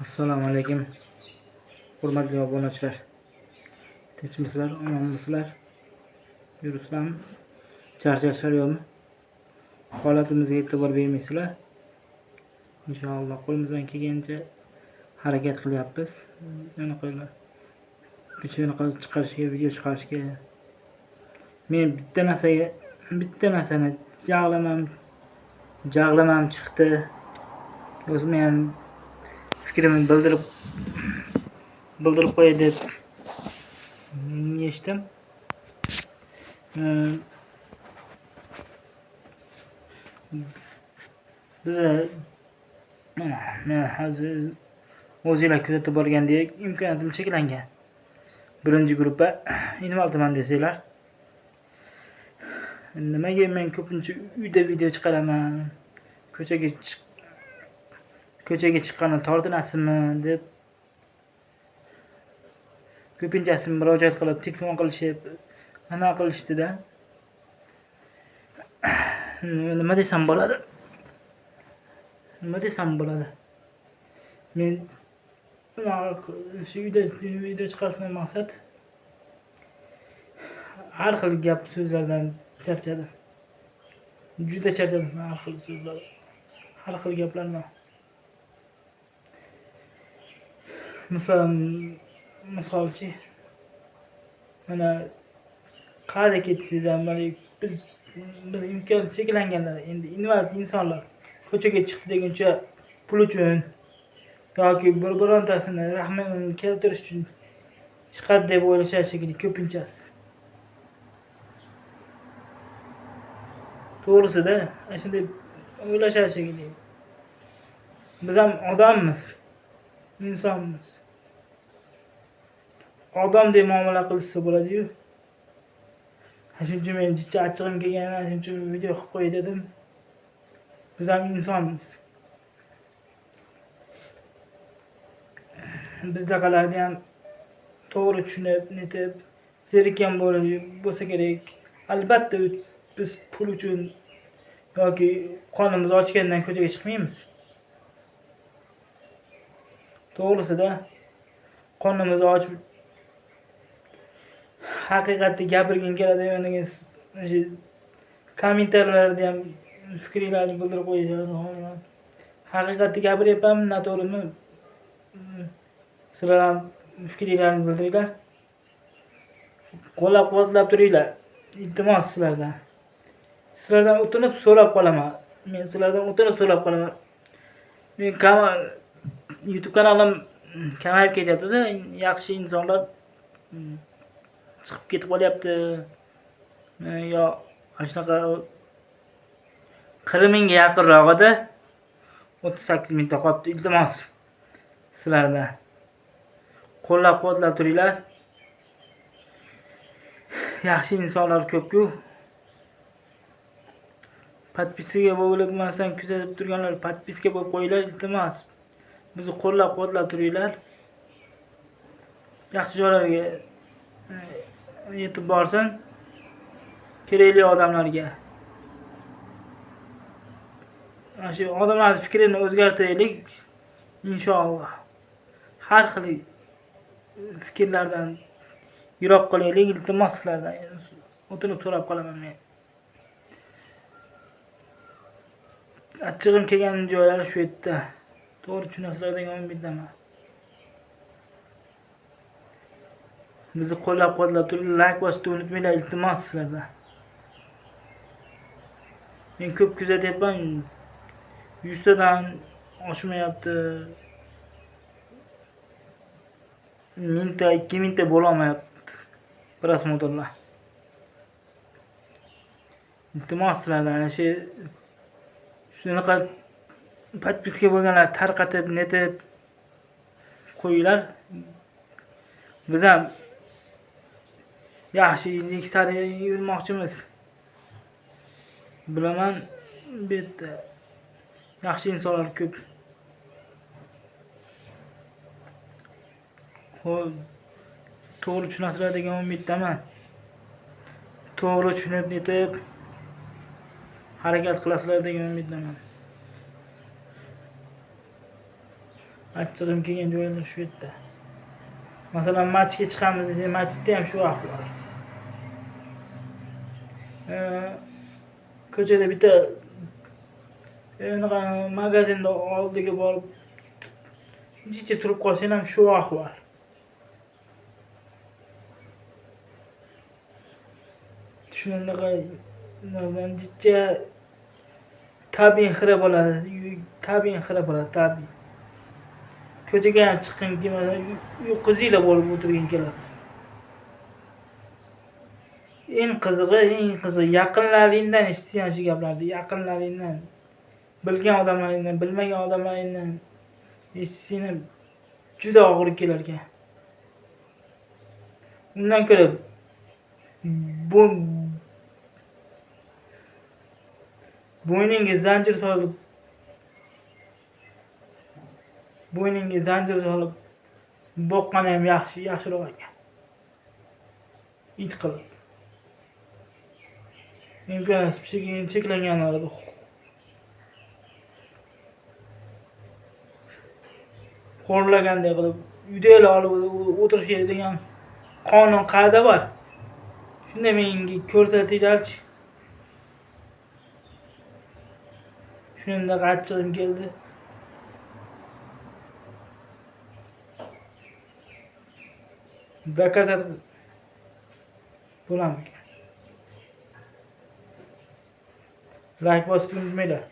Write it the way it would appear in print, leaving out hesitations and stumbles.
Assalomu alaykum. Hurmatli obunachilar. Tinchmisizlar, omonmisizlar? Yuribsizlarmi? Charchashlar yo'qmi? Holatimizga e'tibor bermaysizlar? Inshaalloh qo'limizdan kelgancha harakat qilyapmiz. Anaqalar ko'chaga chiqarishga, video chiqarishga. Men bitta narsani jag'lamam chiqdi. O'zim ham fikrimni bildirib qo'yay deb eshitdim. Biz hozir o'zinglar kuzatib borgandek imkoniyatim cheklangan. Birinchi gruppa inval tuman desanglar. Nimaga men ko'pincha uyda video chiqaraman? Ko'chaga chiqqandan tortinasizmi deb ko'pinchasi murojaat qilib, telefon qilishib, ana qilishdi-da. Nima desam bo'ladi? Men shu uyda video chiqarishdan maqsad har xil gap so'zlardan charchadim. Juda charchadim har xil so'zlar, har xil gaplardan. Misolchi, mana qayerga ketsangiz ham biz imkon cheklanganlar, endi invalid insonlar ko'chaga chiqdi deguncha pul uchun yoki birontasini rahmini keltirish uchun chiqadi deb o'ylashar shekilli ko'pinchasi. To'g'risida shunday o'ylashar shekilli. Biz ham odammiz, insonmiz. Odamdek muomala qilsa bo'ladi-yu. Shuning uchun men jicha achchig'im kelgan, shuning uchun video qilib qo'yay dedim. Biz ham insonmiz. Bizdaqalarni ham to'g'ri tushunib, netib, zerikkan bo'lsa kerak. Albatta biz pul uchun yoki qonimiz ochgandan ko'chaga chiqmaymiz. To'g'risida qonimiz och haqiqatni gapirgin keladi, ya'ni kommentarlarda ham fikringizni bildirib qo'yinglar. Haqiqatni gapiryapmanmi, noto'g'rimi? Sizlar ham fikringizni bildiringlar. Qo'llab-quvvatlab turinglar. Iltimos sizlardan. Sizlardan o'tinib so'rab qolaman. Men YouTube kanalim kamayib ketyapti-da, yaxshi insonlar chiqib ketib qolyapti. Yo shunaqa 40 mingga yaqinrog'ida 38 mingta qolibdi. Iltimos sizlardan qo'llab-quvvatlab turinglar. Yaxshi insonlar ko'p-ku. Podpiskaga bo'lmasdan kuzatib turganlar podpiska bo'lib qo'yinglar, iltimos. Bizni qo'llab-quvvatlab turinglar. Yaxshi joylarga yetib borsin. Kerakli odamlarga. Shu odamlar fikrini o'zgartiraylik inshaalloh. Har xil fikrlardan yiroq qilaylik, iltimos sizlardan. O'tinib so'rab qolaman men. Achchig'im kelgan joylari shu yerda. To'g'ri tushunasizlar degan umiddaman. Bizni qo'llab-quvvatlab turib, like bosishni unutmanglar, iltimos sizlardan. Men ko'p kuzatyapman. 100 tadan oshmayapti. 1000 ta, 2000 ta bo'la olmayapti. Prosmotrlar. Iltimos sizlardan shunaqa podpiska bo'lganlar tarqatib, netib qo'yinglar. Biz ham yaxshilik sari yurmoqchimiz. Bilaman, bu yerda yaxshi insonlar ko'p. To'g'ri tushunasizlar degan umiddaman. To'g'ri tushunib netib harakat qilasizlar degan umiddaman. Achchig'im kelgan joylar shu yerda. Masalan, matchga chiqamiz desak, matchda ham shu ahvol. Ko'chada bitta anaqa magazinda oldiga borib jicha turib qolsang ham shu ahvol. Shunaqa jicha tabiiy xira bo'ladi. Tabiiy. Ko'chaga ham chiqqing kelmasa, qizinglar bo'lib o'tirging keladi. Eng qizig'i yaqinlaringdan eshitgan shu gaplarni, yaqinlaringdan, bilgan odamlaringdan, bilmagan odamlaringdan eshitsang ham juda og'ir kelar ekan. Undan ko'ra bo'yningga zanjir solib boqqani ham yaxshiroq ekan. It qilib. Imkoniyati cheklanganlarda xo'rlaganday qilib uydagilar olib o'tirish degan qonun qayerda bor? Shunda menga ko'rsatinglarchi. Shunda achchig'im keldi. Dokazat bo'lamiz. Like bosishni unutmanglar.